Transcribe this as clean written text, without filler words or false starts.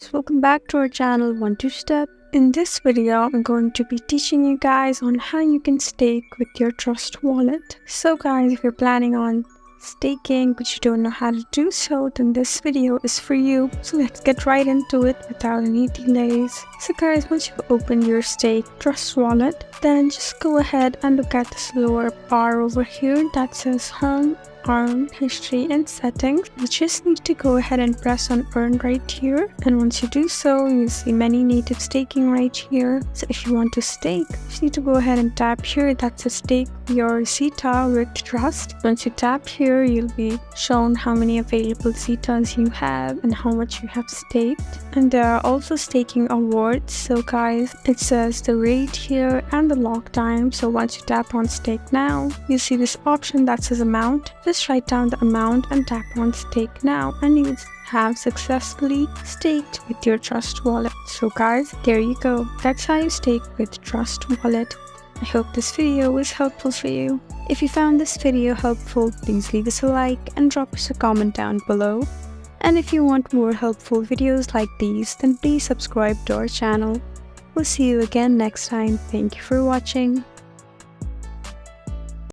So welcome back to our channel 1-2-Step. In this video, I'm going to be teaching you guys on how you can stake with your Trust wallet. So guys, if you're planning on staking but you don't know how to do so, then this video is for you. So let's get right into it without any delays. So guys, once you've opened your stake Trust wallet, then just go ahead and look at this lower bar over here that says Home, Earn, History and Settings. You just need to go ahead and press on Earn right here, and once you do so, you'll see many native staking right here. So if you want to stake, you just need to go ahead and tap here that says Stake your Zeta with Trust. Once you tap here, you'll be shown how many available Zetas you have and how much you have staked. And there are also staking awards. So guys, it says the rate here and the lock time. So once you tap on Stake Now, you'll see this option that says Amount. Just write down the amount and tap on Stake Now, and you have successfully staked with your Trust wallet. So guys, there you go. That's how you stake with Trust wallet. I hope this video was helpful for you. If you found this video helpful, please leave us a like and drop us a comment down below. And if you want more helpful videos like these, then please subscribe to our channel. We'll see you again next time. Thank you for watching.